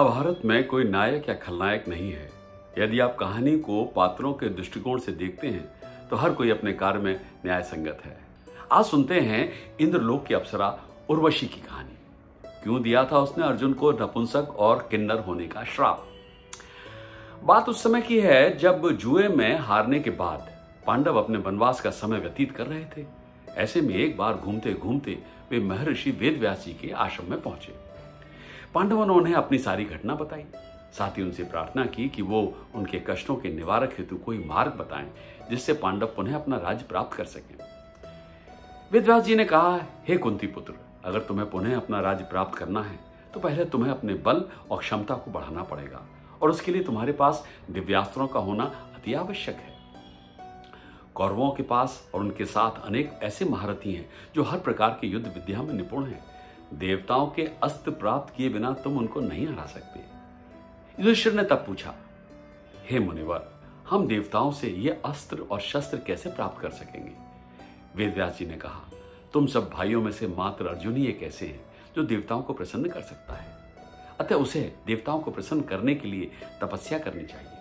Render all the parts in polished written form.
महाभारत में कोई नायक या खलनायक नहीं है। यदि आप कहानी को पात्रों के दृष्टिकोण से देखते हैं तो हर कोई अपने कार्य में न्याय संगत है। आज सुनते हैं इंद्रलोक की अप्सरा उर्वशी की कहानी। क्यों दिया था उसने अर्जुन को नपुंसक और किन्नर होने का श्राप। बात उस समय की है जब जुए में हारने के बाद पांडव अपने वनवास का समय व्यतीत कर रहे थे। ऐसे में एक बार घूमते घूमते वे महर्षि वेदव्यास जी के आश्रम में पहुंचे। पांडवों ने उन्हें अपनी सारी घटना बताई, साथ ही उनसे प्रार्थना की कि वो उनके कष्टों के निवारक हेतु कोई मार्ग बताएं जिससे पांडव पुनः अपना राज्य प्राप्त कर सकें। वेदव्यास जी ने कहा, हे कुंती पुत्र, अगर तुम्हें पुनः अपना राज्य प्राप्त करना है तो पहले तुम्हें अपने बल और क्षमता को बढ़ाना पड़ेगा और उसके लिए तुम्हारे पास दिव्यास्त्रों का होना अति आवश्यक है। कौरवों के पास और उनके साथ अनेक ऐसे महारथी हैं जो हर प्रकार की युद्ध विद्या में निपुण हैं। देवताओं के अस्त्र प्राप्त किए बिना तुम उनको नहीं हरा सकते। युधिष्ठिर ने तब पूछा, हे मुनिवर, हम देवताओं से ये अस्त्र और शस्त्र कैसे प्राप्त कर सकेंगे? वेदव्यास जी ने कहा, तुम सब भाइयों में से मात्र अर्जुन ही एक ऐसे हैं जो देवताओं को प्रसन्न कर सकता है। अतः उसे देवताओं को प्रसन्न करने के लिए तपस्या करनी चाहिए।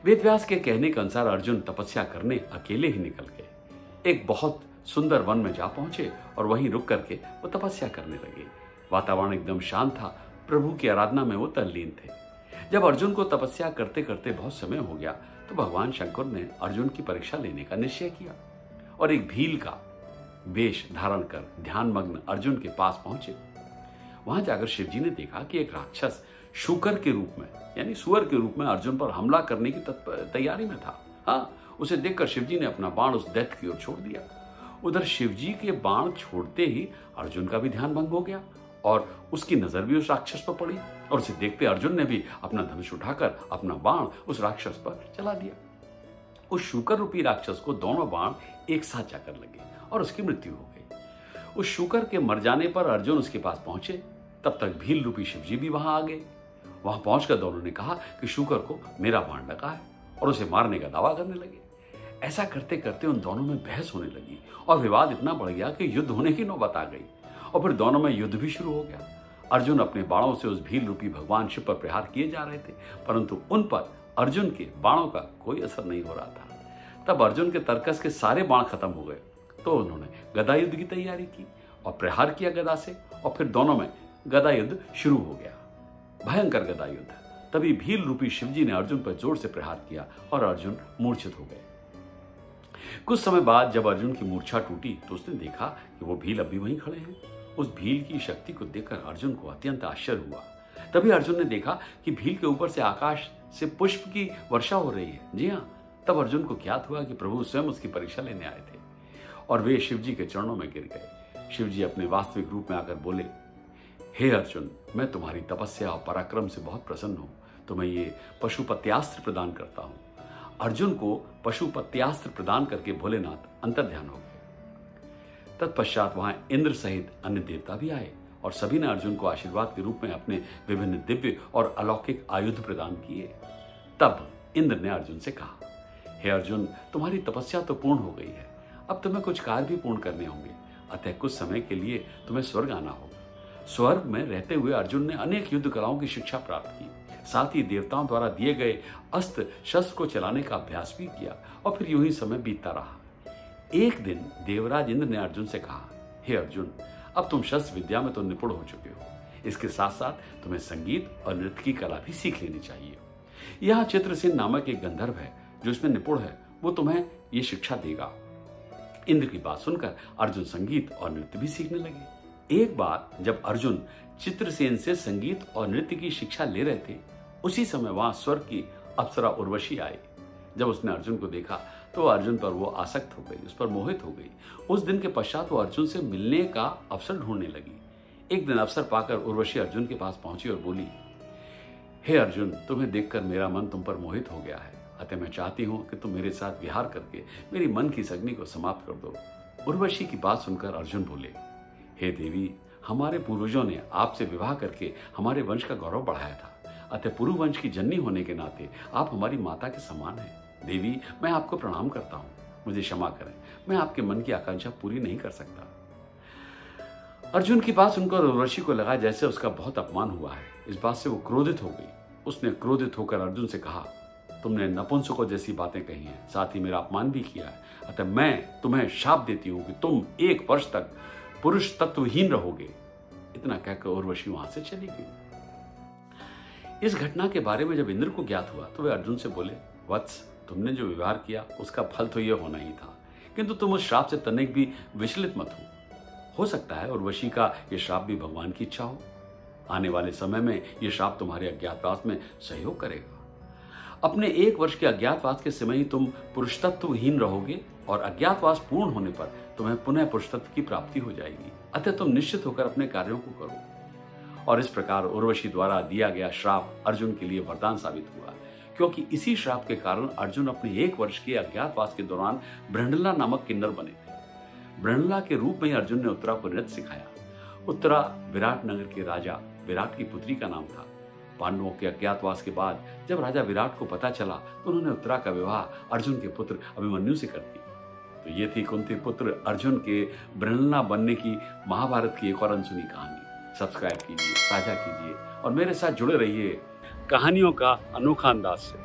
वेदव्यास के कहने के अनुसार अर्जुन तपस्या करने अकेले ही निकल गए। एक बहुत सुंदर वन में जा पहुंचे और वहीं रुक करके वो तपस्या करने लगे। वातावरण एकदम शांत था। प्रभु की आराधना में वो तल्लीन थे। जब अर्जुन को तपस्या करते करते बहुत समय हो गया तो भगवान शंकर ने अर्जुन की परीक्षा लेने का निश्चय किया और एक भील का वेश धारण कर ध्यानमग्न अर्जुन के पास पहुंचे। वहां जाकर शिव जी ने देखा कि एक राक्षस शूकर के रूप में यानी सुअर के रूप में अर्जुन पर हमला करने की तैयारी में था। हाँ, उसे देखकर शिव जी ने अपना बाण उस दैत्य की ओर छोड़ दिया। उधर शिव जी के बाण छोड़ते ही अर्जुन का भी ध्यान भंग हो गया और उसकी नजर भी उस राक्षस पर पड़ी और उसे देखते अर्जुन ने भी अपना धनुष उठाकर अपना बाण उस राक्षस पर चला दिया। उस शूकर रूपी राक्षस को दोनों बाण एक साथ जाकर लगे और उसकी मृत्यु हो गई। उस शूकर के मर जाने पर अर्जुन उसके पास पहुंचे। तब तक भील रूपी शिव जी भी वहां आ गए। वहां पहुंचकर दोनों ने कहा कि शूकर को मेरा बाण लगा है और उसे मारने का दावा करने लगे। ऐसा करते करते उन दोनों में बहस होने लगी और विवाद इतना बढ़ गया कि युद्ध होने की नौबत आ गई और फिर दोनों में युद्ध भी शुरू हो गया। अर्जुन अपने बाणों से उस भील रूपी भगवान शिव पर प्रहार किए जा रहे थे, परंतु उन पर अर्जुन के बाणों का कोई असर नहीं हो रहा था। तब अर्जुन के तर्कस के सारे बाण खत्म हो गए तो उन्होंने गदा युद्ध की तैयारी की और प्रहार किया गदा से और फिर दोनों में गदा युद्ध शुरू हो गया, भयंकर गदा युद्ध। तभी भील रूपी शिवजी ने अर्जुन पर जोर से प्रहार किया और अर्जुन मूर्छित हो गए। कुछ समय बाद जब अर्जुन की मूर्छा टूटी तो उसने देखा कि वो भील अब भी वहीं खड़े हैं। उस भील की शक्ति को देखकर अर्जुन को अत्यंत आश्चर्य हुआ। तभी अर्जुन ने देखा कि भील के ऊपर से आकाश से पुष्प की वर्षा हो रही है। जी हाँ, तब अर्जुन को ज्ञात हुआ कि प्रभु स्वयं उसकी परीक्षा लेने आए थे और वे शिवजी के चरणों में गिर गए। शिवजी अपने वास्तविक रूप में आकर बोले, हे अर्जुन, मैं तुम्हारी तपस्या और पराक्रम से बहुत प्रसन्न हूं, तो मैं ये पशुपत्यास्त्र प्रदान करता हूं। अर्जुन को पशुपत्यास्त्र प्रदान करके भोलेनाथ अंतर्ध्यान हो गए। तत्पश्चात वहां इंद्र सहित अन्य देवता भी आए और सभी ने अर्जुन को आशीर्वाद के रूप में अपने विभिन्न दिव्य और अलौकिक आयुध प्रदान किए। तब इंद्र ने अर्जुन से कहा, हे अर्जुन, तुम्हारी तपस्या तो पूर्ण हो गई है, अब तुम्हें कुछ कार्य भी पूर्ण करने होंगे, अतः कुछ समय के लिए तुम्हें स्वर्ग आना होगा। स्वर्ग में रहते हुए अर्जुन ने अनेक युद्ध कलाओं की शिक्षा प्राप्त की, साथ ही देवताओं द्वारा दिए गए अस्त्र शस्त्र को चलाने का अभ्यास भी किया और फिर यूं ही समय बीतता रहा। एक दिन देवराज इंद्र ने अर्जुन से कहा, हे अर्जुन, अब तुम शस्त्र विद्या में तो निपुण हो चुके हो, इसके साथ साथ तुम्हें संगीत और नृत्य की कला भी सीख लेनी चाहिए। यहाँ चित्रसेन नामक एक गंधर्व है जो इसमें निपुण है, वो तुम्हें ये शिक्षा देगा। इंद्र की बात सुनकर अर्जुन संगीत और नृत्य भी सीखने लगे। एक बार जब अर्जुन चित्रसेन से संगीत और नृत्य की शिक्षा ले रहे थे, उसी समय वहां स्वर्ग की अप्सरा उर्वशी आई। जब उसने अर्जुन को देखा तो अर्जुन पर वो आसक्त हो गई, उस पर मोहित हो गई। उस दिन के पश्चात वो अर्जुन से मिलने का अवसर ढूंढने लगी। एक दिन अवसर पाकर उर्वशी अर्जुन के पास पहुंची और बोली, हे अर्जुन, तुम्हें देखकर मेरा मन तुम पर मोहित हो गया है, अतः मैं चाहती हूं कि तुम मेरे साथ विहार करके मेरी मन की सगनी को समाप्त कर दो। उर्वशी की बात सुनकर अर्जुन बोले, हे देवी, हमारे पूर्वजों ने आपसे विवाह करके हमारे वंश का गौरव बढ़ाया था, अतः पुरु वंश की जननी होने के नाते आप हमारी माता के समान हैं। देवी, मैं आपको प्रणाम करता हूँ, मुझे क्षमा करें, मैं आपके मन की आकांक्षा पूरी नहीं कर सकता। अर्जुन की बात सुनकर उर्वशी को लगा जैसे उसका बहुत अपमान हुआ है। इस बात से वो क्रोधित हो गई। उसने क्रोधित होकर अर्जुन से कहा, तुमने नपुंसकों जैसी बातें कही हैं, साथ ही मेरा अपमान भी किया है, अतः मैं तुम्हें शाप देती हूं कि तुम 1 वर्ष तक पुरुष तत्वहीन रहोगे। इतना कहकर उर्वशी वहां से चली गई। इस घटना के बारे में जब इंद्र को ज्ञात हुआ तो वे अर्जुन से बोले, वत्स, तुमने जो व्यवहार किया उसका फल तो यह होना ही था, किंतु तुम उस श्राप से तनिक भी विचलित मत हो सकता है उर्वशी का यह श्राप भी भगवान की इच्छा हो। आने वाले समय में यह श्राप तुम्हारे अज्ञातवास में सहयोग करेगा। अपने 1 वर्ष के अज्ञातवास के समय ही तुम पुरुषतत्वहीन रहोगे और अज्ञातवास पूर्ण होने पर तुम्हें पुनः पुरुषतत्व की प्राप्ति हो जाएगी। अतः तुम निश्चित होकर अपने कार्यों को करो। और इस प्रकार उर्वशी द्वारा दिया गया श्राप अर्जुन के लिए वरदान साबित हुआ, क्योंकि इसी श्राप के कारण अर्जुन अपने 1 वर्ष के अज्ञातवास के दौरान बृहणला नामक किन्नर बने थे। बृहणला के रूप में ही अर्जुन ने उत्तरा को नृत्य सिखाया। उत्तरा विराट नगर के राजा विराट की पुत्री का नाम था। पांडवों के अज्ञातवास के बाद जब राजा विराट को पता चला तो उन्होंने उत्तरा का विवाह अर्जुन के पुत्र अभिमन्यु से कर दिया। तो ये थी कुंती पुत्र अर्जुन के बृहणला बनने की महाभारत की एक और अनसुनी कहानी। सब्सक्राइब कीजिए, साझा कीजिए और मेरे साथ जुड़े रहिए कहानियों का अनोखा अंदाज से।